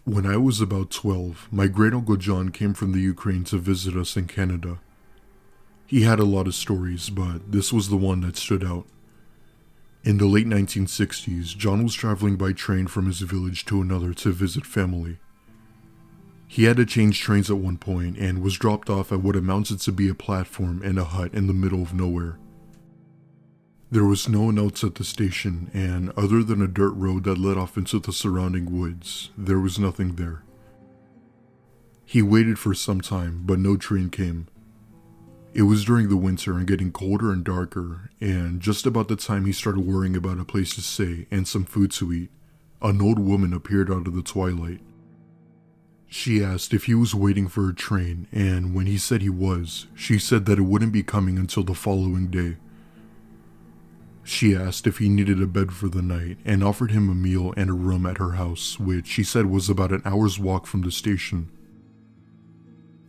When I was about 12, my great uncle John came from the Ukraine to visit us in Canada. He had a lot of stories, but this was the one that stood out. In the late 1960s, John was traveling by train from his village to another to visit family. He had to change trains at one point and was dropped off at what amounted to be a platform and a hut in the middle of nowhere. There was no one else at the station, and other than a dirt road that led off into the surrounding woods, there was nothing there. He waited for some time, but no train came. It was during the winter and getting colder and darker, and just about the time he started worrying about a place to stay and some food to eat, an old woman appeared out of the twilight. She asked if he was waiting for a train, and when he said he was, she said that it wouldn't be coming until the following day. She asked if he needed a bed for the night and offered him a meal and a room at her house, which she said was about an hour's walk from the station.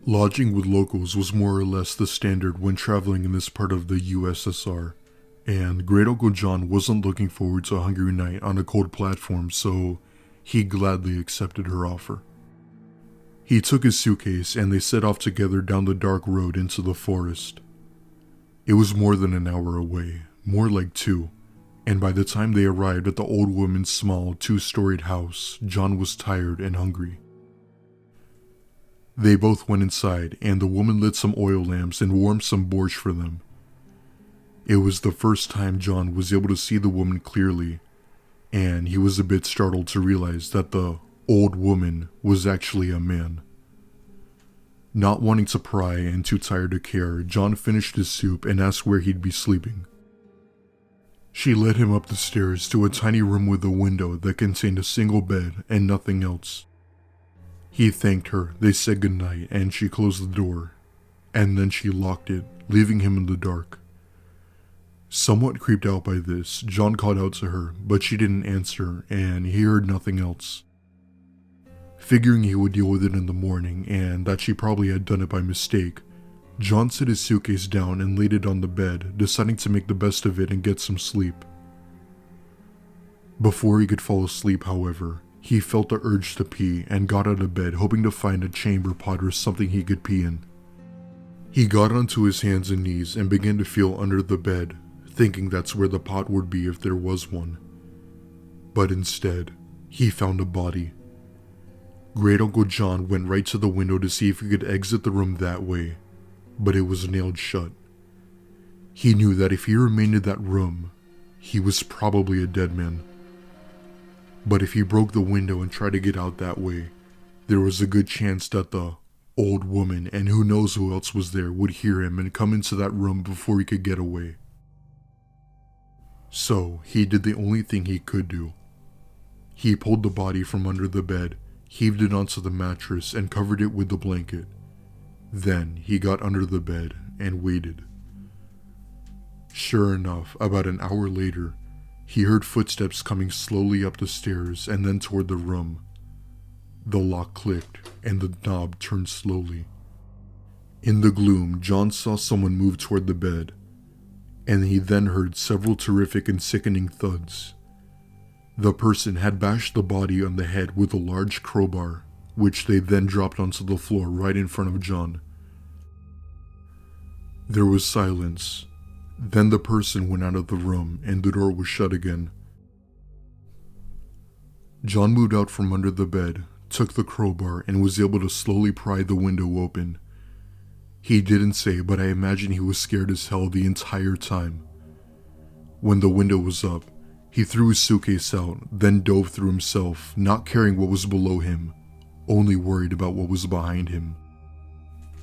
Lodging with locals was more or less the standard when traveling in this part of the USSR, and Great Uncle John wasn't looking forward to a hungry night on a cold platform, so he gladly accepted her offer. He took his suitcase and they set off together down the dark road into the forest. It was more than an hour away, more like 2, and by the time they arrived at the old woman's small 2-storied house, John was tired and hungry. They both went inside, and the woman lit some oil lamps and warmed some borscht for them. It was the first time John was able to see the woman clearly, and he was a bit startled to realize that the old woman was actually a man. Not wanting to pry and too tired to care, John finished his soup and asked where he'd be sleeping. She led him up the stairs to a tiny room with a window that contained a single bed and nothing else. He thanked her, they said goodnight, and she closed the door, and then she locked it, leaving him in the dark. Somewhat creeped out by this, John called out to her, but she didn't answer, and he heard nothing else. Figuring he would deal with it in the morning, and that she probably had done it by mistake, John set his suitcase down and laid it on the bed, deciding to make the best of it and get some sleep. Before he could fall asleep, however, he felt the urge to pee and got out of bed, hoping to find a chamber pot or something he could pee in. He got onto his hands and knees and began to feel under the bed, thinking that's where the pot would be if there was one. But instead, he found a body. Great Uncle John went right to the window to see if he could exit the room that way, but it was nailed shut. He knew that if he remained in that room, he was probably a dead man. But if he broke the window and tried to get out that way, there was a good chance that the old woman and who knows who else was there would hear him and come into that room before he could get away. So he did the only thing he could do. He pulled the body from under the bed, heaved it onto the mattress, and covered it with the blanket. Then he got under the bed and waited. Sure enough, about an hour later, he heard footsteps coming slowly up the stairs and then toward the room. The lock clicked and the knob turned slowly. In the gloom, John saw someone move toward the bed, and he then heard several terrific and sickening thuds. The person had bashed the body on the head with a large crowbar, which they then dropped onto the floor right in front of John. There was silence. Then the person went out of the room and the door was shut again. John moved out from under the bed, took the crowbar, and was able to slowly pry the window open. He didn't say, but I imagine he was scared as hell the entire time. When the window was up, he threw his suitcase out, then dove through himself, not caring what was below him, only worried about what was behind him.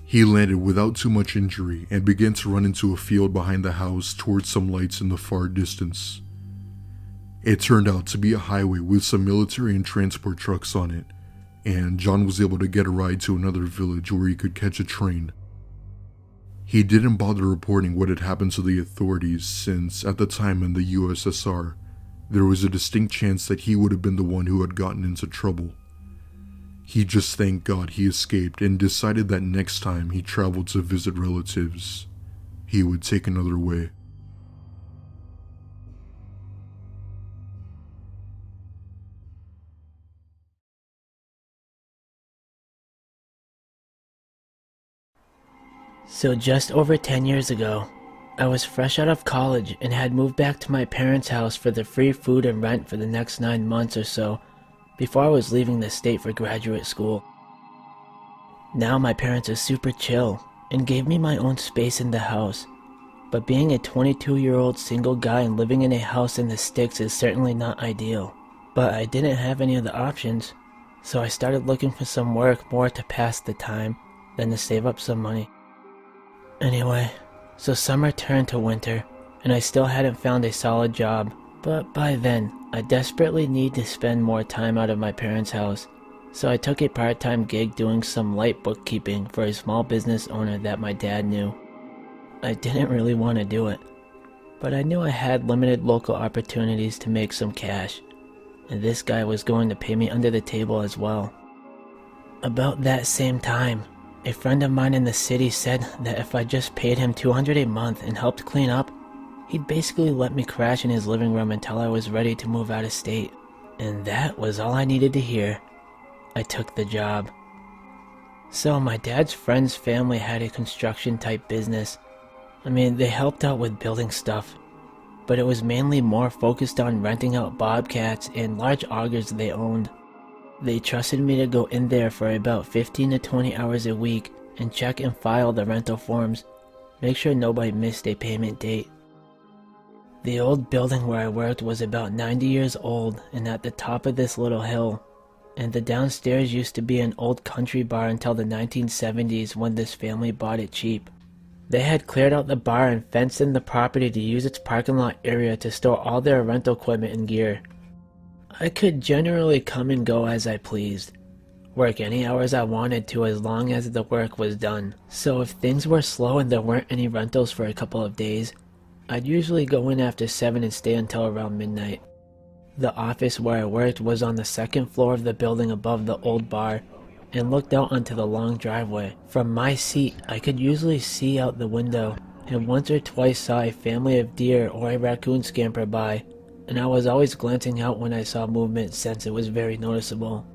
He landed without too much injury and began to run into a field behind the house towards some lights in the far distance. It turned out to be a highway with some military and transport trucks on it, and John was able to get a ride to another village where he could catch a train. He didn't bother reporting what had happened to the authorities since, at the time in the USSR, there was a distinct chance that he would have been the one who had gotten into trouble. He just thanked God he escaped and decided that next time he traveled to visit relatives, he would take another way. So just over 10 years ago, I was fresh out of college and had moved back to my parents' house for the free food and rent for the next 9 months or so before I was leaving the state for graduate school. Now my parents are super chill and gave me my own space in the house, but being a 22-year-old single guy and living in a house in the sticks is certainly not ideal. But I didn't have any other options, so I started looking for some work more to pass the time than to save up some money. Anyway, so summer turned to winter, and I still hadn't found a solid job, but by then, I desperately need to spend more time out of my parents' house, so I took a part-time gig doing some light bookkeeping for a small business owner that my dad knew. I didn't really want to do it, but I knew I had limited local opportunities to make some cash, and this guy was going to pay me under the table as well. About that same time, a friend of mine in the city said that if I just paid him $200 a month and helped clean up, he'd basically let me crash in his living room until I was ready to move out of state. And that was all I needed to hear. I took the job. So my dad's friend's family had a construction type business. I mean, they helped out with building stuff, but it was mainly more focused on renting out bobcats and large augers they owned. They trusted me to go in there for about 15 to 20 hours a week and check and file the rental forms, make sure nobody missed a payment date. The old building where I worked was about 90 years old and at the top of this little hill, and the downstairs used to be an old country bar until the 1970s when this family bought it cheap. They had cleared out the bar and fenced in the property to use its parking lot area to store all their rental equipment and gear. I could generally come and go as I pleased, work any hours I wanted to as long as the work was done. So if things were slow and there weren't any rentals for a couple of days, I'd usually go in after 7 and stay until around midnight. The office where I worked was on the second floor of the building above the old bar and looked out onto the long driveway. From my seat, I could usually see out the window and once or twice saw a family of deer or a raccoon scamper by, and I was always glancing out when I saw movement since it was very noticeable.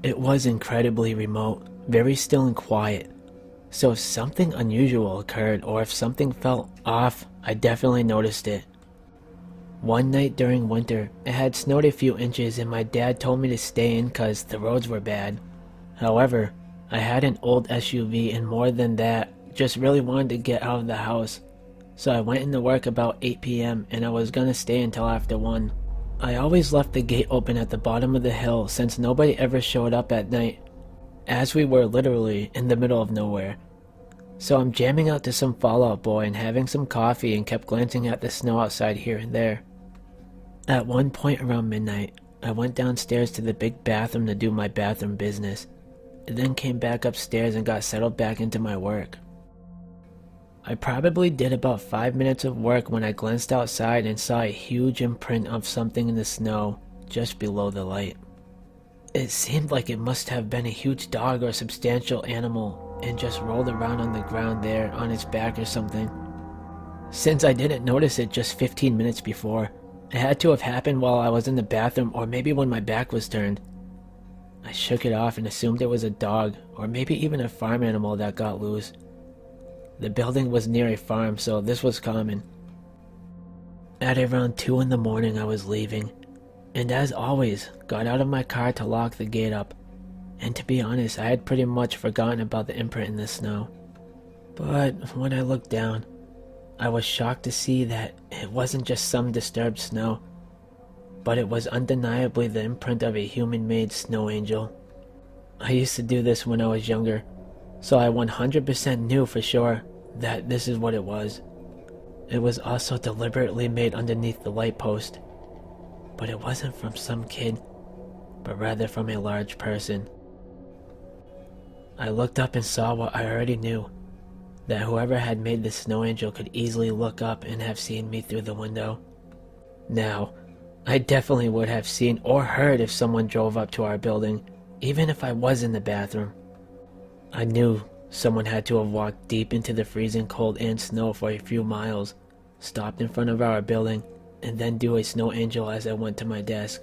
It was incredibly remote, very still and quiet, so if something unusual occurred or if something felt off, I definitely noticed it. One night during winter, it had snowed a few inches and my dad told me to stay in cause the roads were bad. However, I had an old SUV and more than that, just really wanted to get out of the house. So I went into work about 8 p.m. and I was gonna stay until after 1. I always left the gate open at the bottom of the hill since nobody ever showed up at night, as we were literally in the middle of nowhere. So I'm jamming out to some Fall Out Boy and having some coffee and kept glancing at the snow outside here and there. At one point around midnight, I went downstairs to the big bathroom to do my bathroom business, and then came back upstairs and got settled back into my work. I probably did about 5 minutes of work when I glanced outside and saw a huge imprint of something in the snow just below the light. It seemed like it must have been a huge dog or substantial animal and just rolled around on the ground there on its back or something. Since I didn't notice it just 15 minutes before, it had to have happened while I was in the bathroom or maybe when my back was turned. I shook it off and assumed it was a dog or maybe even a farm animal that got loose. The building was near a farm, so this was common. At around 2 in the morning I was leaving, and as always, got out of my car to lock the gate up, and to be honest, I had pretty much forgotten about the imprint in the snow. But when I looked down, I was shocked to see that it wasn't just some disturbed snow, but it was undeniably the imprint of a human-made snow angel. I used to do this when I was younger, so I 100% knew for sure that this is what it was. It was also deliberately made underneath the light post, but it wasn't from some kid, but rather from a large person. I looked up and saw what I already knew, that whoever had made the snow angel could easily look up and have seen me through the window. Now, I definitely would have seen or heard if someone drove up to our building, even if I was in the bathroom. I knew someone had to have walked deep into the freezing cold and snow for a few miles, stopped in front of our building, and then do a snow angel as I went to my desk.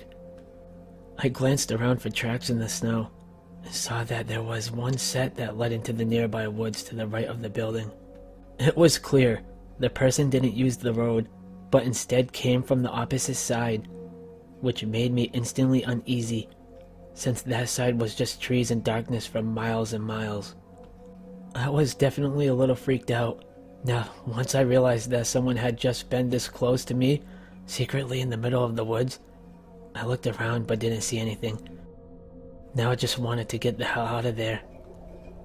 I glanced around for tracks in the snow, and saw that there was one set that led into the nearby woods to the right of the building. It was clear the person didn't use the road, but instead came from the opposite side, which made me instantly uneasy, since that side was just trees and darkness for miles and miles. I was definitely a little freaked out. Now, once I realized that someone had just been this close to me, secretly in the middle of the woods, I looked around but didn't see anything. Now I just wanted to get the hell out of there.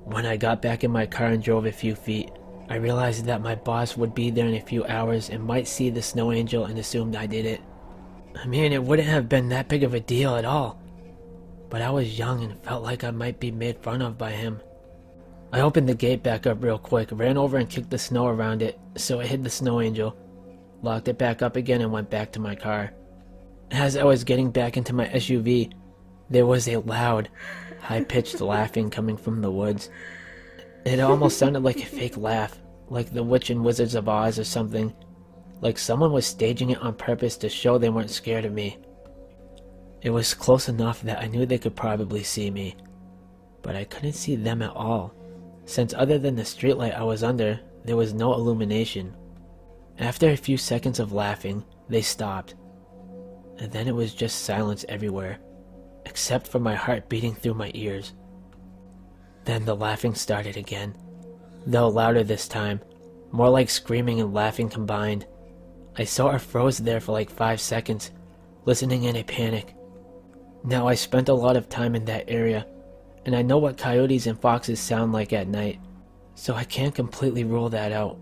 When I got back in my car and drove a few feet, I realized that my boss would be there in a few hours and might see the snow angel and assumed I did it. I mean, it wouldn't have been that big of a deal at all, but I was young and felt like I might be made fun of by him. I opened the gate back up real quick, ran over and kicked the snow around it so it hid the snow angel, locked it back up again and went back to my car. As I was getting back into my SUV, there was a loud, high-pitched laughing coming from the woods. It almost sounded like a fake laugh, like the Witch and Wizards of Oz or something, like someone was staging it on purpose to show they weren't scared of me. It was close enough that I knew they could probably see me, but I couldn't see them at all, since other than the streetlight I was under, there was no illumination. After a few seconds of laughing, they stopped, and then it was just silence everywhere, except for my heart beating through my ears. Then the laughing started again, though louder this time, more like screaming and laughing combined. I sort of froze there for like 5 seconds, listening in a panic. Now I spent a lot of time in that area, and I know what coyotes and foxes sound like at night, so I can't completely rule that out.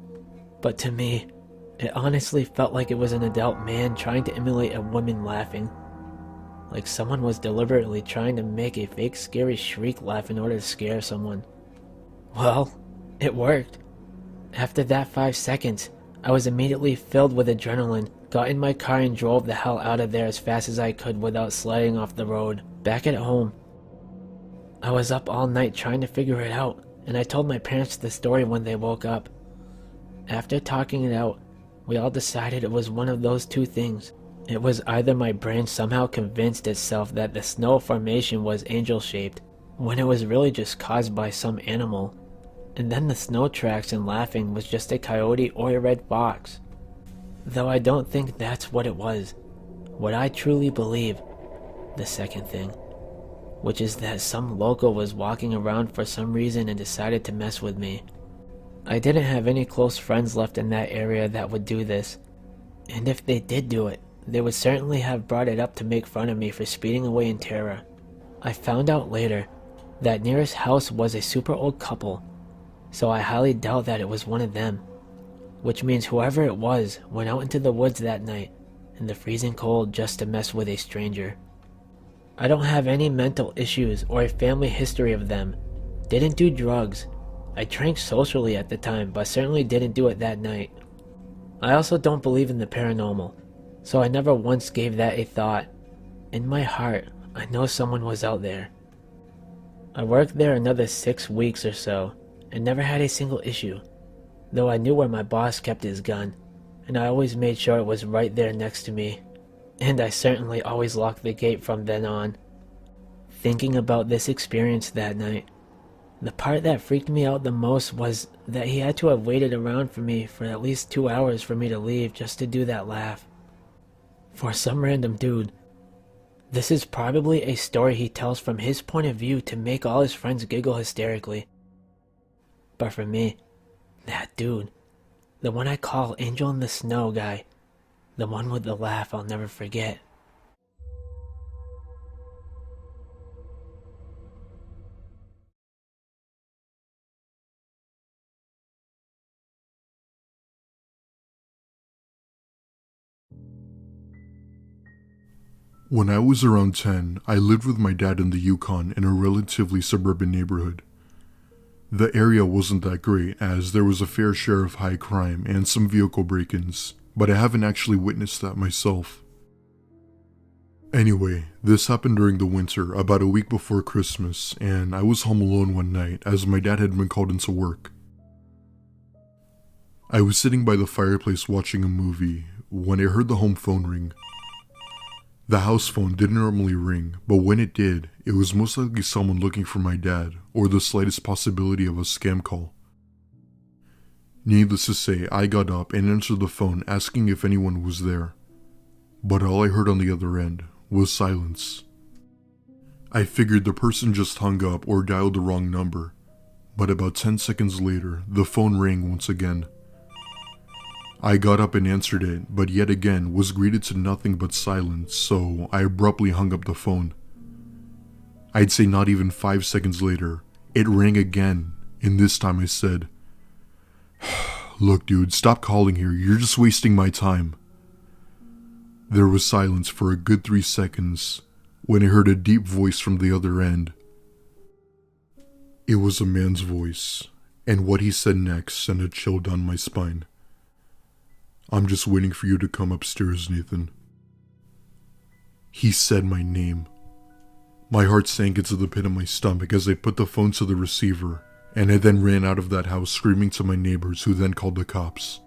But to me, it honestly felt like it was an adult man trying to emulate a woman laughing. Like someone was deliberately trying to make a fake scary shriek laugh in order to scare someone. Well, it worked. After that 5 seconds, I was immediately filled with adrenaline, got in my car and drove the hell out of there as fast as I could without sliding off the road. Back at home, I was up all night trying to figure it out, and I told my parents the story when they woke up. After talking it out, we all decided it was one of those two things. It was either my brain somehow convinced itself that the snow formation was angel-shaped, when it was really just caused by some animal, and then the snow tracks and laughing was just a coyote or a red fox. Though I don't think that's what it was. What I truly believe, the second thing, which is that some local was walking around for some reason and decided to mess with me. I didn't have any close friends left in that area that would do this, and if they did do it, they would certainly have brought it up to make fun of me for speeding away in terror. I found out later that nearest house was a super old couple, so I highly doubt that it was one of them, which means whoever it was went out into the woods that night in the freezing cold just to mess with a stranger. I don't have any mental issues or a family history of them, didn't do drugs. I drank socially at the time, but certainly didn't do it that night. I also don't believe in the paranormal, so I never once gave that a thought. In my heart, I know someone was out there. I worked there another 6 weeks or so, and never had a single issue, though I knew where my boss kept his gun, and I always made sure it was right there next to me, and I certainly always locked the gate from then on. Thinking about this experience that night, the part that freaked me out the most was that he had to have waited around for me for at least 2 hours for me to leave just to do that laugh. For some random dude, this is probably a story he tells from his point of view to make all his friends giggle hysterically. But for me, that dude, the one I call Angel in the Snow guy, the one with the laugh I'll never forget. When I was around 10, I lived with my dad in the Yukon in a relatively suburban neighborhood. The area wasn't that great, as there was a fair share of high crime and some vehicle break-ins, but I haven't actually witnessed that myself. Anyway, this happened during the winter, about a week before Christmas, and I was home alone one night as my dad had been called into work. I was sitting by the fireplace watching a movie when I heard the home phone ring. The house phone didn't normally ring, but when it did, it was most likely someone looking for my dad, or the slightest possibility of a scam call. Needless to say, I got up and answered the phone asking if anyone was there. But all I heard on the other end was silence. I figured the person just hung up or dialed the wrong number, but about 10 seconds later, the phone rang once again. I got up and answered it, but yet again was greeted to nothing but silence, so I abruptly hung up the phone. I'd say not even 5 seconds later, it rang again, and this time I said, "Look dude, stop calling here, you're just wasting my time." There was silence for a good 3 seconds, when I heard a deep voice from the other end. It was a man's voice, and what he said next sent a chill down my spine. "I'm just waiting for you to come upstairs, Nathan." He said my name. My heart sank into the pit of my stomach as I put the phone to the receiver, and I then ran out of that house screaming to my neighbors, who then called the cops.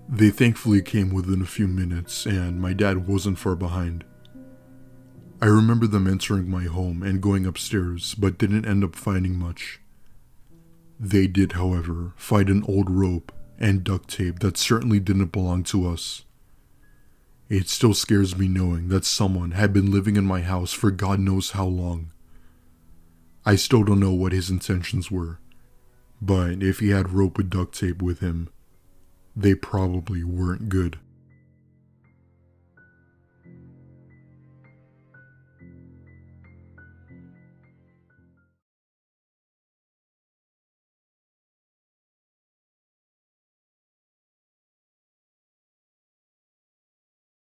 They thankfully came within a few minutes, and my dad wasn't far behind. I remember them entering my home and going upstairs, but didn't end up finding much. They did, however, find an old rope and duct tape that certainly didn't belong to us. It still scares me knowing that someone had been living in my house for God knows how long. I still don't know what his intentions were, but if he had rope with duct tape with him, they probably weren't good.